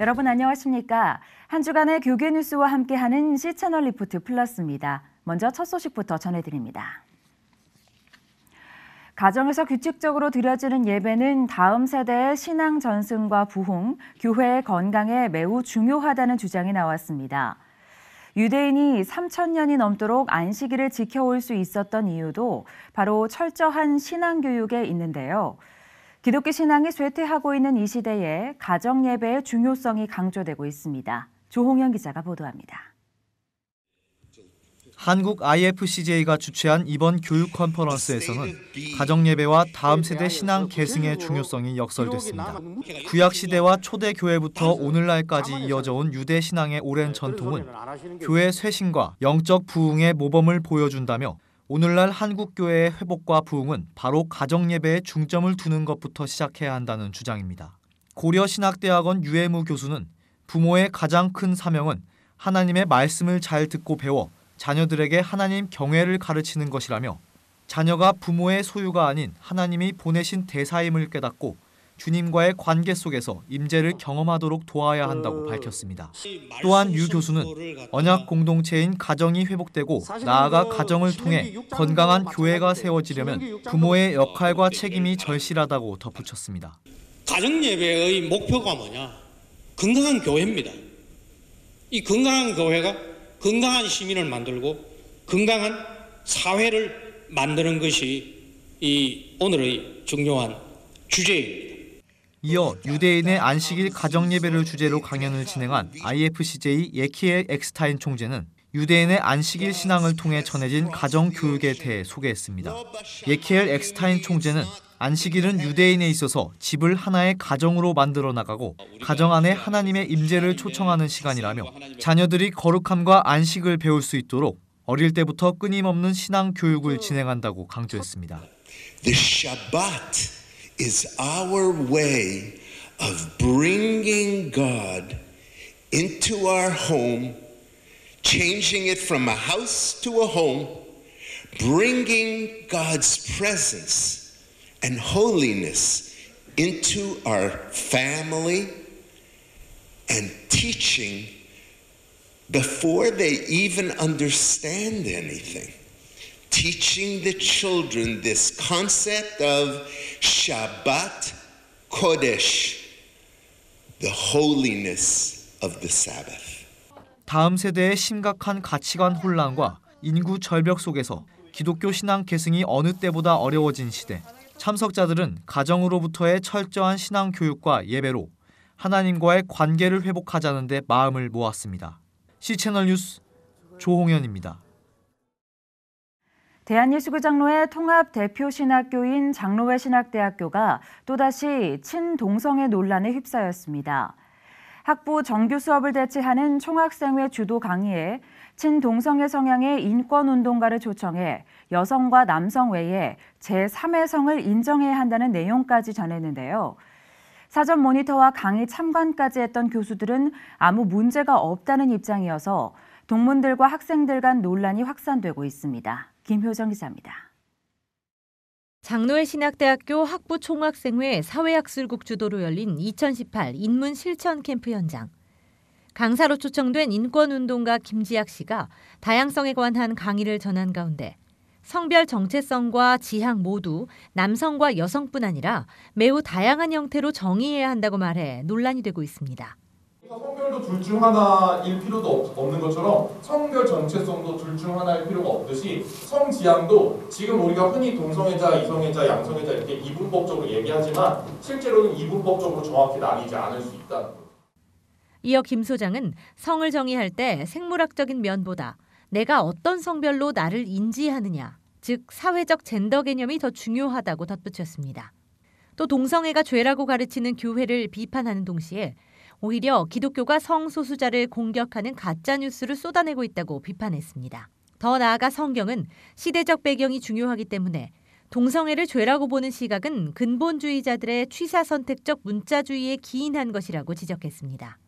여러분 안녕하십니까? 한 주간의 교계 뉴스와 함께하는 C채널 리포트 플러스입니다. 먼저 첫 소식부터 전해드립니다. 가정에서 규칙적으로 드려지는 예배는 다음 세대의 신앙 전승과 부흥, 교회의 건강에 매우 중요하다는 주장이 나왔습니다. 유대인이 3,000년이 넘도록 안식일을 지켜올 수 있었던 이유도 바로 철저한 신앙 교육에 있는데요. 기독교 신앙이 쇠퇴하고 있는 이 시대에 가정 예배의 중요성이 강조되고 있습니다. 조홍현 기자가 보도합니다. 한국 IFCJ가 주최한 이번 교육 컨퍼런스에서는 가정 예배와 다음 세대 신앙 계승의 중요성이 역설됐습니다. 구약 시대와 초대 교회부터 오늘날까지 이어져 온 유대 신앙의 오랜 전통은 교회 쇄신과 영적 부흥의 모범을 보여준다며 오늘날 한국 교회의 회복과 부흥은 바로 가정 예배에 중점을 두는 것부터 시작해야 한다는 주장입니다. 고려신학대학원 유해무 교수는 부모의 가장 큰 사명은 하나님의 말씀을 잘 듣고 배워 자녀들에게 하나님 경외를 가르치는 것이라며 자녀가 부모의 소유가 아닌 하나님이 보내신 대사임을 깨닫고 주님과의 관계 속에서 임재를 경험하도록 도와야 한다고 밝혔습니다. 또한 유 교수는 언약 공동체인 가정이 회복되고 나아가 가정을 통해 건강한 교회가 세워지려면 부모의 역할과 책임이 절실하다고 덧붙였습니다. 가정 예배의 목표가 뭐냐? 건강한 교회입니다. 이 건강한 교회가 건강한 시민을 만들고 건강한 사회를 만드는 것이 이 오늘의 중요한 주제입니다. 이어 유대인의 안식일 가정예배를 주제로 강연을 진행한 IFCJ 예키엘 엑스타인 총재는 유대인의 안식일 신앙을 통해 전해진 가정교육에 대해 소개했습니다. 예키엘 엑스타인 총재는 안식일은 유대인에 있어서 집을 하나의 가정으로 만들어 나가고 가정 안에 하나님의 임재를 초청하는 시간이라며 자녀들이 거룩함과 안식을 배울 수 있도록 어릴 때부터 끊임없는 신앙 교육을 진행한다고 강조했습니다. The Shabbat is our way of bringing God into our home, changing it from a house to a home, bringing God's presence and holiness into our family and teaching before they even understand anything. Teaching the children this concept of Shabbat Kodesh, the holiness of the Sabbath. 다음 세대의 심각한 가치관 혼란과 인구 절벽 속에서 기독교 신앙 계승이 어느 때보다 어려워진 시대, 참석자들은 가정으로부터의 철저한 신앙 교육과 예배로 하나님과의 관계를 회복하자는 데 마음을 모았습니다. C채널 뉴스 조홍현입니다. 대한예수교장로회 통합 대표 신학교인 장로회 신학대학교가 또다시 친동성애 논란에 휩싸였습니다. 학부 정규 수업을 대체하는 총학생회 주도 강의에 친동성애 성향의 인권운동가를 초청해 여성과 남성 외에 제3의 성을 인정해야 한다는 내용까지 전했는데요. 사전 모니터와 강의 참관까지 했던 교수들은 아무 문제가 없다는 입장이어서 동문들과 학생들 간 논란이 확산되고 있습니다. 김효정 기자입니다. 장로회 신학대학교 학부 총학생회 사회학술국 주도로 열린 2018 인문 실천 캠프 현장. 강사로 초청된 인권운동가 김지학 씨가 다양성에 관한 강의를 전한 가운데 성별 정체성과 지향 모두 남성과 여성뿐 아니라 매우 다양한 형태로 정의해야 한다고 말해 논란이 되고 있습니다. 성별도 둘 중 하나일 필요도 없는 것처럼 성별 정체성도 둘 중 하나일 필요가 없듯이 성지향도 지금 우리가 흔히 동성애자, 이성애자, 양성애자 이렇게 이분법적으로 얘기하지만 실제로는 이분법적으로 정확히 나뉘지 않을 수 있다는 거죠. 이어 김 소장은 성을 정의할 때 생물학적인 면보다 내가 어떤 성별로 나를 인지하느냐, 즉 사회적 젠더 개념이 더 중요하다고 덧붙였습니다. 또 동성애가 죄라고 가르치는 교회를 비판하는 동시에 오히려 기독교가 성소수자를 공격하는 가짜뉴스를 쏟아내고 있다고 비판했습니다. 더 나아가 성경은 시대적 배경이 중요하기 때문에 동성애를 죄라고 보는 시각은 근본주의자들의 취사선택적 문자주의에 기인한 것이라고 지적했습니다.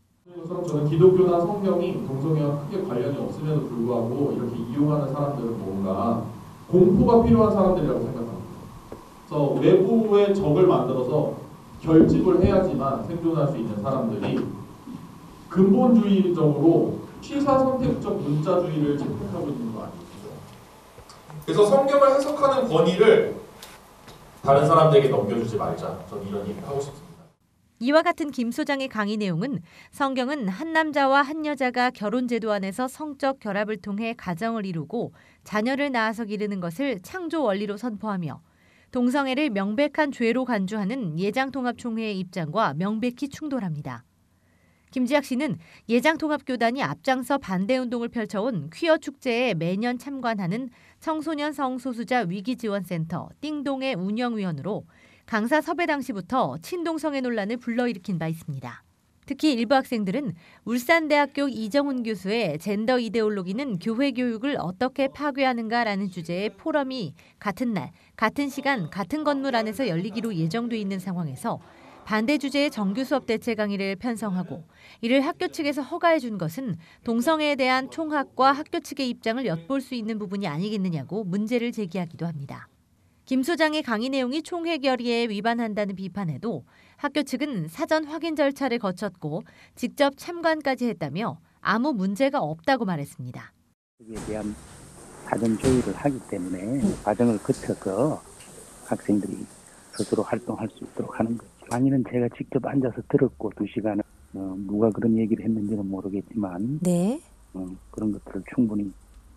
저는 기독교나 성경이 동성애와 크게 관련이 없음에도 불구하고 이렇게 이용하는 사람들은 뭔가 공포가 필요한 사람들이라고 생각합니다. 그래서 외부의 적을 만들어서 결집을 해야지만 생존할 수 있는 사람들이 근본주의적으로 취사선택적 문자주의를 채택하고 있는 거 아니죠? 그래서 성경을 해석하는 권위를 다른 사람들에게 넘겨주지 말자. 저는 이런 얘기를 하고 싶습니다. 이와 같은 김 소장의 강의 내용은 성경은 한 남자와 한 여자가 결혼 제도 안에서 성적 결합을 통해 가정을 이루고 자녀를 낳아서 기르는 것을 창조 원리로 선포하며 동성애를 명백한 죄로 간주하는 예장통합총회의 입장과 명백히 충돌합니다. 김지학 씨는 예장통합교단이 앞장서 반대운동을 펼쳐온 퀴어 축제에 매년 참관하는 청소년 성소수자 위기지원센터 띵동의 운영위원으로 강사 섭외 당시부터 친동성애 논란을 불러일으킨 바 있습니다. 특히 일부 학생들은 울산대학교 이정훈 교수의 젠더 이데올로기는 교회 교육을 어떻게 파괴하는가라는 주제의 포럼이 같은 날, 같은 시간, 같은 건물 안에서 열리기로 예정돼 있는 상황에서 반대 주제의 정규 수업 대체 강의를 편성하고 이를 학교 측에서 허가해 준 것은 동성애에 대한 총학과 학교 측의 입장을 엿볼 수 있는 부분이 아니겠느냐고 문제를 제기하기도 합니다. 김 소장의 강의 내용이 총회 결의에 위반한다는 비판에도 학교 측은 사전 확인 절차를 거쳤고 직접 참관까지 했다며 아무 문제가 없다고 말했습니다. 여기에 대한 사전 조율을 하기 때문에 과정을 거쳐서 학생들이 스스로 활동할 수 있도록 하는 거죠. 강의는 제가 직접 앉아서 들었고 2시간을 누가 그런 얘기를 했는지는 모르겠지만 네. 그런 것들을 충분히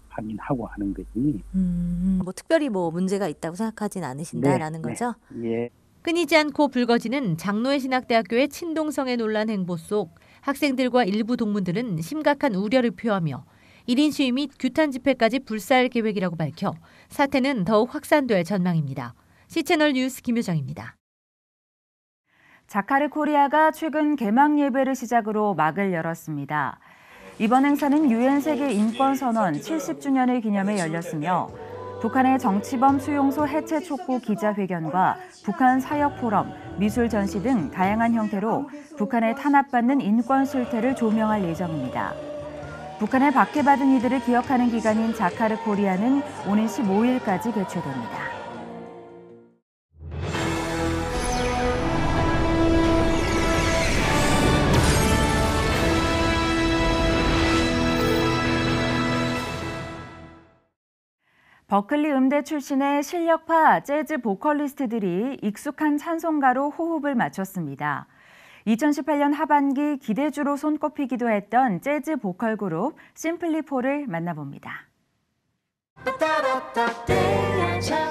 확인하고 하는 거지. 뭐 특별히 뭐 문제가 있다고 생각하진 않으신다라는 네, 거죠? 네. 예. 끊이지 않고 불거지는 장로회 신학대학교의 친동성애 논란 행보 속 학생들과 일부 동문들은 심각한 우려를 표하며 1인 시위 및 규탄 집회까지 불사할 계획이라고 밝혀 사태는 더욱 확산될 전망입니다. C채널 뉴스 김효정입니다. 자카르 코리아가 최근 개막 예배를 시작으로 막을 열었습니다. 이번 행사는 유엔 세계 인권선언 70주년을 기념해 열렸으며 북한의 정치범 수용소 해체 촉구 기자회견과 북한 사역 포럼, 미술 전시 등 다양한 형태로 북한의 탄압받는 인권 실태를 조명할 예정입니다. 북한을 박해받은 이들을 기억하는 기간인 자카르 코리아는 오는 15일까지 개최됩니다. 버클리 음대 출신의 실력파 재즈 보컬리스트들이 익숙한 찬송가로 호흡을 맞췄습니다. 2018년 하반기 기대주로 손꼽히기도 했던 재즈 보컬 그룹 심플리4를 만나봅니다.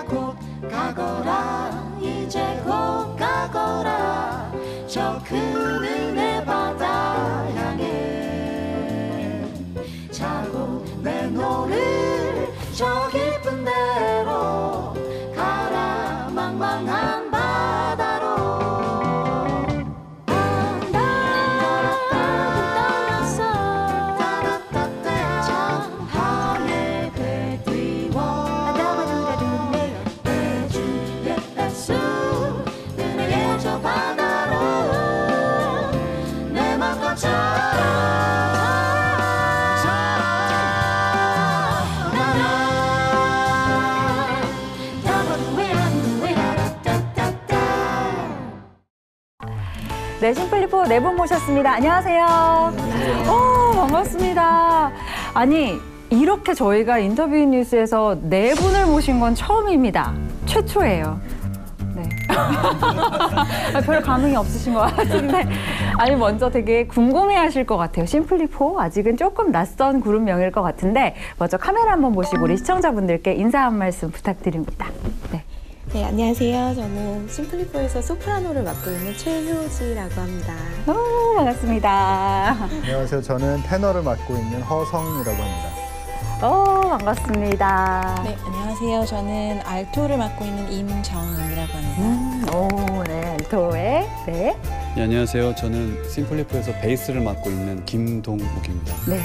곧 가거라 이제 곧 가거라 저 그늘의 바다 향해 자고 내 노를 저 깊은 데로 가라 망망한 바다로 떠났어 저 하늘 배 띄워 내 주의 뱃수 은혜의 저 바다로 내 맘껏 네, 심플리4 네 분 모셨습니다. 안녕하세요. 오, 반갑습니다. 아니, 이렇게 저희가 인터뷰 뉴스에서 네 분을 모신 건 처음입니다. 최초예요. 네. 별 감흥이 없으신 것 같은데. 아니, 먼저 되게 궁금해하실 것 같아요. 심플리4 아직은 조금 낯선 그룹명일 것 같은데 먼저 카메라 한번 보시고 우리 시청자분들께 인사 한 말씀 부탁드립니다. 네. 네, 안녕하세요. 저는 심플리4에서 소프라노를 맡고 있는 최효지라고 합니다. 너무 반갑습니다. 안녕하세요. 저는 테너를 맡고 있는 허성이라고 합니다. 반갑습니다. 네, 안녕하세요. 저는 알토를 맡고 있는 임정은이라고 합니다. 네, 알토의 네. 네, 안녕하세요. 저는 심플리4에서 베이스를 맡고 있는 김동욱입니다. 네,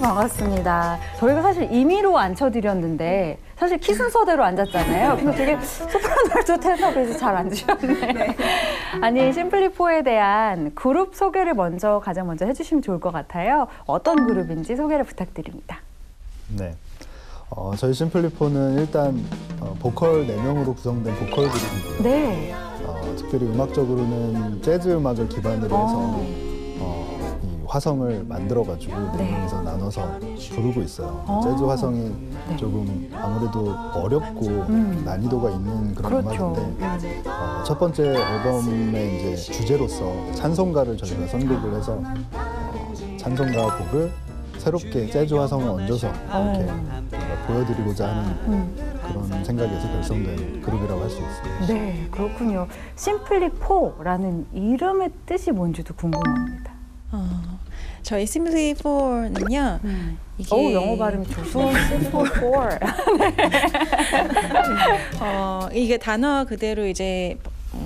반갑습니다. 저희가 사실 임의로 앉혀드렸는데 사실 키 순서대로 앉았잖아요. 근데 되게 소프라노도 테너에서 잘 앉으셨네. 네. 아니, 심플리4에 대한 그룹 소개를 가장 먼저 해주시면 좋을 것 같아요. 어떤 그룹인지 소개를 부탁드립니다. 네. 저희 심플리4는 일단 보컬 4명으로 구성된 보컬 그룹인데요. 네. 특별히 음악적으로는 재즈 음악을 기반으로 해서 이 화성을 만들어가지고 네 명이서 나눠서 부르고 있어요. 재즈 화성이 네. 조금 아무래도 어렵고 난이도가 있는 그런 그렇죠. 음악인데 첫 번째 앨범의 이제 주제로서 찬송가를 저희가 선곡을 해서 찬송가 곡을 새롭게 재즈 화성을 얹어서 이렇게 보여드리고자 하는 그런 생각에서 결성된 그룹이라고 할 수 있습니다. 네, 그렇군요. 심플리4라는 이름의 뜻이 뭔지도 궁금합니다. 저희 심플리4는요. 이게 영어 발음이 좋으시네요. 심플리4. 이게 단어 그대로 이제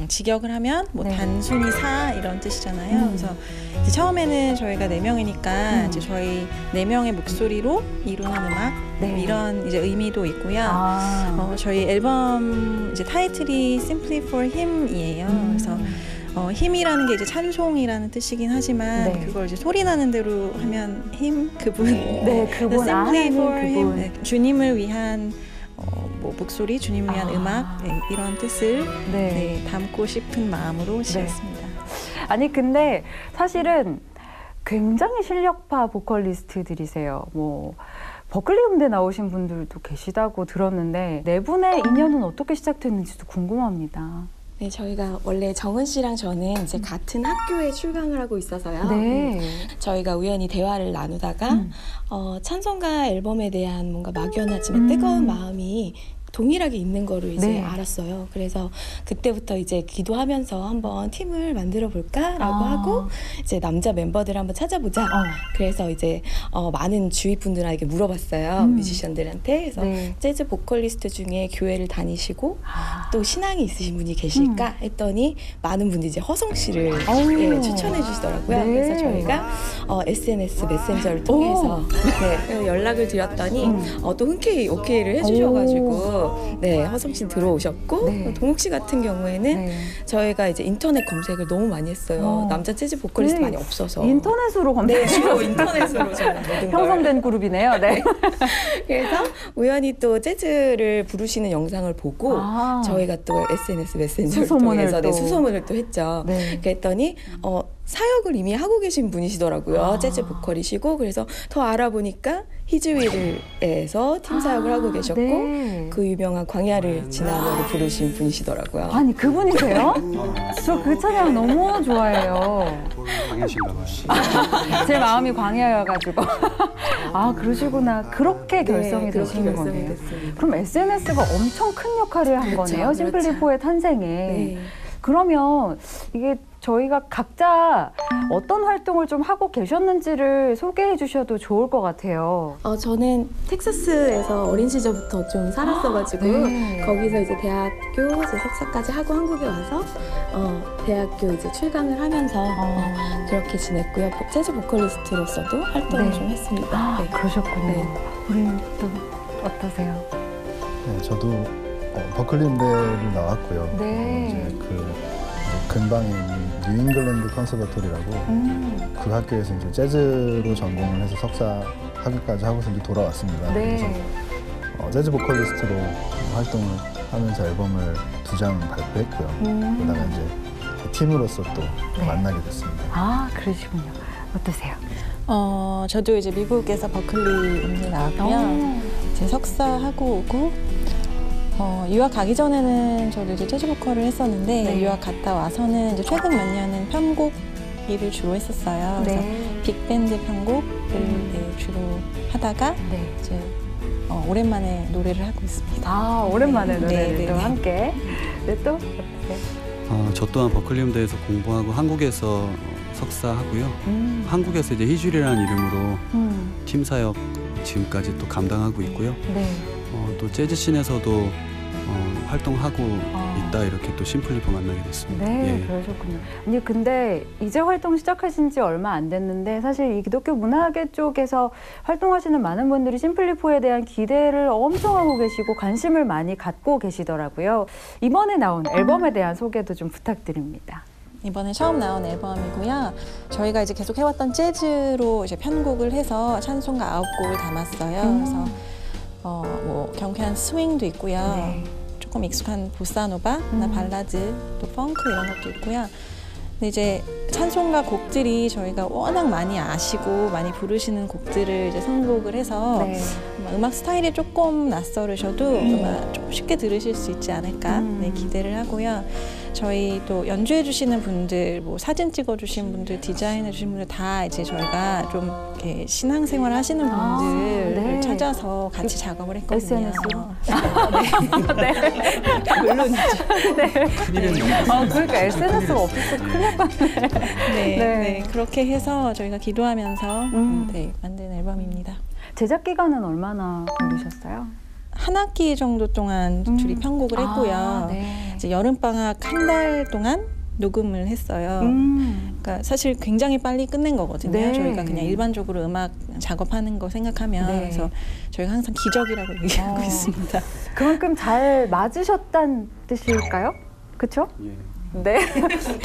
직역을 하면 뭐 네. 단순히 사 이런 뜻이잖아요. 그래서 이제 처음에는 저희가 4명이니까 이제 저희 4명의 목소리로 이루는 음악 네. 이런 이제 의미도 있고요. 저희 앨범 이제 타이틀이 Simply for Him이에요. 그래서 힘이라는 게 이제 찬송이라는 뜻이긴 하지만 네. 그걸 이제 소리 나는 대로 하면 힘 그분. 네, 그분 Simply for 그분. Him. 네, 주님을 위한 뭐 목소리, 주님을 위한 음악 네, 이런 뜻을 네, 담고 싶은 마음으로 지었습니다. 아니 근데 사실은 굉장히 실력파 보컬리스트들이세요. 뭐 버클리 음대 나오신 분들도 계시다고 들었는데 네 분의 인연은 어떻게 시작됐는지도 궁금합니다. 네, 저희가 원래 정은 씨랑 저는 이제 같은 학교에 출강을 하고 있어서요. 네. 저희가 우연히 대화를 나누다가 찬송가 앨범에 대한 뭔가 막연하지만 뜨거운 마음이 동일하게 있는 거를 이제 네. 알았어요. 그래서 그때부터 이제 기도하면서 한번 팀을 만들어 볼까라고 하고 이제 남자 멤버들 한번 찾아보자. 그래서 이제 많은 주위 분들에게 물어봤어요. 뮤지션들한테. 그래서 네. 재즈 보컬리스트 중에 교회를 다니시고 또 신앙이 있으신 분이 계실까 했더니 많은 분들이 이제 허성 씨를 예, 추천해 주시더라고요. 네. 그래서 저희가 SNS 메신저를 통해서 네, 연락을 드렸더니 또 흔쾌히 오케이를 해주셔가지고 네, 허성 씨 들어오셨고 네. 동욱 씨 같은 경우에는 네. 저희가 이제 인터넷 검색을 너무 많이 했어요. 남자 재즈 보컬리스트 네. 많이 없어서 인터넷으로 검색. 네, 주로 인터넷으로 저는 모든 걸. 형성된 그룹이네요. 네. 그래서 우연히 또 재즈를 부르시는 영상을 보고 저희가 또 SNS 메신저를 수소문을 통해서 또. 수소문을 또 했죠. 네. 그랬더니 사역을 이미 하고 계신 분이시더라고요. 재즈 보컬이시고 그래서 더 알아보니까 히즈윌에서 팀 사역을 하고 계셨고 네. 그 유명한 광야를 지나면서 부르신 분이시더라고요. 아니 그분이세요? 저 그 찬양 너무 좋아해요. 광야신가 봐요. 제 마음이 광야여가지고. 아 그러시구나. 그렇게 결성이 그렇게 되신 결성이 거네요. 됐습니다. 그럼 SNS가 엄청 큰 역할을 한 그렇죠, 거네요. 심플리4의 탄생에. 네. 그러면 이게 저희가 각자 어떤 활동을 좀 하고 계셨는지를 소개해 주셔도 좋을 것 같아요. 저는 텍사스에서 어린 시절부터 좀 살았어가지고 네. 거기서 이제 대학교 이제 석사까지 하고 한국에 와서 대학교 이제 출강을 하면서 그렇게 지냈고요. 재즈 보컬리스트로서도 활동을 네. 좀 했습니다. 네. 그러셨군요. 네. 우리는 또 어떠세요? 네, 저도 버클리 음대를 나왔고요. 네. 이제 그 근방에 있는 뉴잉글랜드 컨서버토리라고 그 학교에서 이제 재즈로 전공을 해서 석사 학위까지 하고서 이제 돌아왔습니다. 네. 그래서 재즈 보컬리스트로 활동을 하면서 앨범을 2장 발표했고요. 그러다가 이제 팀으로서 또 네. 만나게 됐습니다. 아 그러시군요. 어떠세요? 저도 이제 미국에서 버클리 음대 나왔고요. 이제 석사하고 오고 유학 가기 전에는 저도 이제 재즈 보컬을 했었는데 네. 유학 갔다 와서는 이제 최근 몇 년은 편곡 일을 주로 했었어요. 그래서 네. 빅밴드 편곡을 네, 주로 하다가 네. 이제 오랜만에 노래를 하고 있습니다. 아 오랜만에 네, 노래를 네, 또 네. 함께. 네, 또 어떠세요? 저 또한 버클리 음대에서 공부하고 한국에서 석사하고요. 한국에서 이제 히줄이라는 이름으로 팀 사역 지금까지 또 감당하고 있고요. 네. 또 재즈 씬에서도 활동하고 있다 이렇게 또 심플리4 만나게 됐습니다. 네, 예. 그러셨군요. 아니 근데 이제 활동 시작하신 지 얼마 안 됐는데 사실 이 기독교 문화계 쪽에서 활동하시는 많은 분들이 심플리4에 대한 기대를 엄청 하고 계시고 관심을 많이 갖고 계시더라고요. 이번에 나온 앨범에 대한 소개도 좀 부탁드립니다. 이번에 처음 나온 앨범이고요. 저희가 이제 계속 해왔던 재즈로 이제 편곡을 해서 찬송가 9곡을 담았어요. 그래서 뭐 경쾌한 스윙도 있고요. 네. 조금 익숙한 보사노바나 발라드, 또 펑크 이런 것도 있고요. 근데 이제 찬송가 곡들이 저희가 워낙 많이 아시고 많이 부르시는 곡들을 이제 선곡을 해서 네. 음악 스타일이 조금 낯설으셔도 아마 좀 쉽게 들으실 수 있지 않을까 네, 기대를 하고요. 저희 또 연주해 주시는 분들, 뭐 사진 찍어 주신 분들, 디자인해 주신 분들 다 이제 저희가 좀 이렇게 신앙생활 하시는 분들을 네. 찾아서 같이 작업을 했거든요. SNS로? 네. 물론이죠. 그러니까 SNS가 없어서 큰일 날 뻔했네. 네, 네. 네, 그렇게 해서 저희가 기도하면서 네, 만든 앨범입니다. 제작 기간은 얼마나 걸리셨어요? 한 학기 정도 동안 줄이 편곡을 했고요. 네. 이제 여름방학 한 달 동안 녹음을 했어요. 그러니까 사실 굉장히 빨리 끝낸 거거든요. 네. 저희가 그냥 일반적으로 음악 작업하는 거 생각하면 네. 그래서 저희가 항상 기적이라고 얘기하고 있습니다. 그만큼 잘 맞으셨다는 뜻일까요? 그렇죠? 예. 네.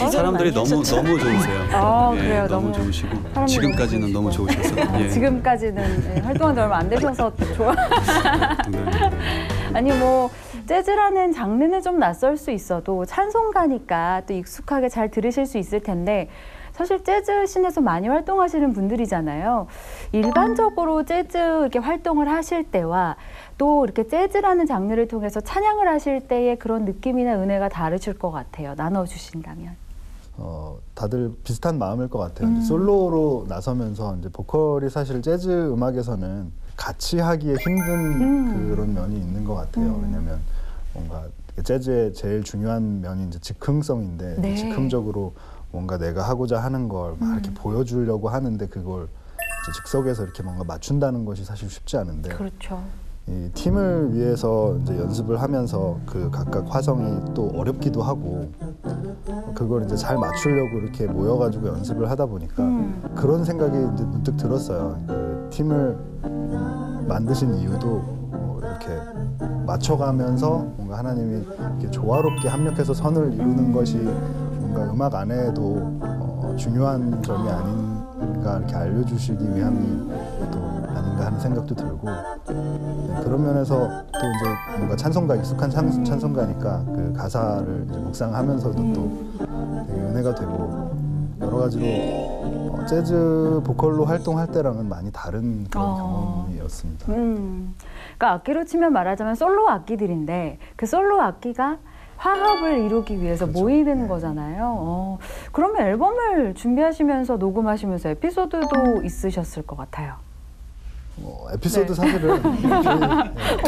사람들이 너무 좋으세요. 예, 그래요. 너무 좋으시고 사람들이 지금까지는 너무 좋으셔서. 예. 지금까지는 활동한 지 얼마 안 되셔서 좋아. 네. 아니 뭐 재즈라는 장르는 좀 낯설 수 있어도 찬송가니까 또 익숙하게 잘 들으실 수 있을 텐데 사실 재즈 씬에서 많이 활동하시는 분들이잖아요. 일반적으로 재즈 이렇게 활동을 하실 때와 또 이렇게 재즈라는 장르를 통해서 찬양을 하실 때의 그런 느낌이나 은혜가 다르실 것 같아요. 나눠주신다면. 다들 비슷한 마음일 것 같아요. 이제 솔로로 나서면서 이제 보컬이 사실 재즈 음악에서는 같이 하기에 힘든 그런 면이 있는 것 같아요. 왜냐하면 뭔가 재즈의 제일 중요한 면이 이제 즉흥성인데 네. 즉흥적으로 뭔가 내가 하고자 하는 걸 막 이렇게 보여주려고 하는데 그걸 이제 즉석에서 이렇게 뭔가 맞춘다는 것이 사실 쉽지 않은데 그렇죠. 이 팀을 위해서 이제 연습을 하면서 그 각각 화성이 또 어렵기도 하고 그걸 이제 잘 맞추려고 이렇게 모여가지고 연습을 하다 보니까 그런 생각이 이제 문득 들었어요. 그 팀을 만드신 이유도 이렇게 맞춰가면서 뭔가 하나님이 이렇게 조화롭게 합력해서 선을 이루는 것이 뭔가 음악 안에도 중요한 점이 아닌가 이렇게 알려주시기 위함이 또 아닌가 하는 생각도 들고 네, 그런 면에서 또 이제 뭔가 찬송가 익숙한 찬송가니까 그 가사를 이제 묵상하면서도 또 되게 은혜가 되고 여러 가지로 재즈 보컬로 활동할 때랑은 많이 다른 그런 경험이었습니다. 그러니까 악기로 치면 말하자면 솔로 악기들인데 그 솔로 악기가 화합을 이루기 위해서 그렇죠. 모이는 거잖아요. 그러면 앨범을 준비하시면서 녹음하시면서 에피소드도 있으셨을 것 같아요. 에피소드 네. 사실은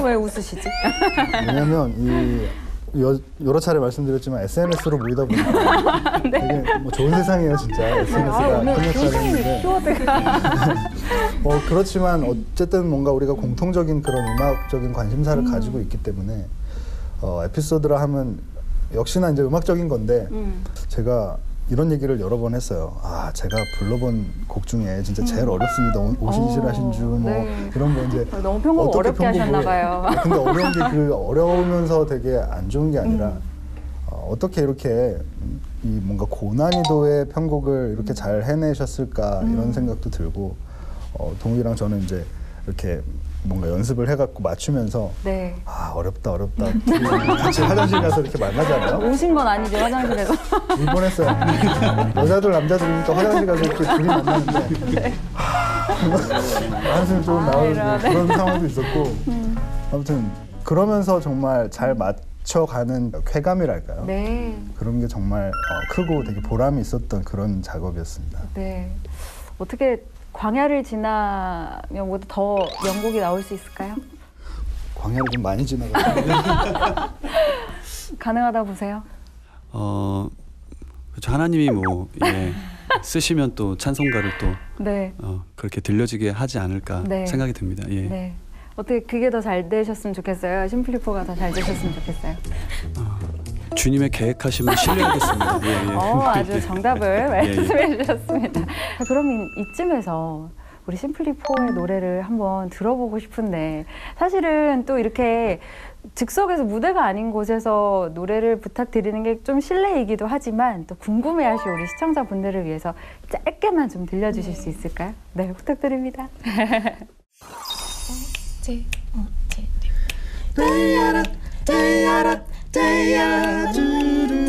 왜 웃으시지? 왜냐하면 여러 차례 말씀드렸지만 SNS로 모이다 보니까 되게 뭐 좋은 세상이에요 진짜. SNS가 오늘 협력사는데 키워드가 그렇지만 어쨌든 뭔가 우리가 공통적인 그런 음악적인 관심사를 가지고 있기 때문에 에피소드라 하면 역시나 이제 음악적인 건데 제가 이런 얘기를 여러 번 했어요. 제가 불러본 곡 중에 진짜 제일 어렵습니다. 오신실하신 주 뭐 네. 이런 거 이제 너무 편곡 어렵게 하셨나 봐요. 근데 어려운 게 그 어려우면서 되게 안 좋은 게 아니라 어떻게 이렇게 이 뭔가 고난이도의 편곡을 이렇게 잘 해내셨을까 이런 생각도 들고 동욱이랑 저는 이제 이렇게 뭔가 연습을 해갖고 맞추면서 네. 어렵다 같이 화장실 가서 이렇게 만나잖아요. 오신 건 아니죠 화장실에서. 울 뻔했어요. 여자들 남자들이니까 화장실 가서 이렇게 둘이 만나는데 한숨 조금 나오는 그런 상황도 있었고 아무튼 그러면서 정말 잘 맞춰가는 쾌감이랄까요? 네. 그런 게 정말 크고 되게 보람이 있었던 그런 작업이었습니다. 네. 어떻게 광야를 지나면 모두 더 명곡이 나올 수 있을까요? 광야를 좀 많이 지나가요. 가능하다 보세요? 그렇죠. 하나님이 쓰시면 또 찬송가를 또 네. 그렇게 들려지게 하지 않을까 네. 생각이 듭니다. 예. 네. 어떻게 그게 더 잘 되셨으면 좋겠어요? 심플리포가 더 잘 되셨으면 좋겠어요? 주님의 계획하심을 신뢰하겠습니다. 예. 아주 정답을 말씀해 주셨습니다. 그럼 이쯤에서 우리 심플리4의 노래를 한번 들어보고 싶은데 사실은 또 이렇게 즉석에서 무대가 아닌 곳에서 노래를 부탁드리는 게 좀 실례이기도 하지만 또 궁금해하실 우리 시청자분들을 위해서 짧게만 좀 들려주실 수 있을까요? 네, 부탁드립니다. 네.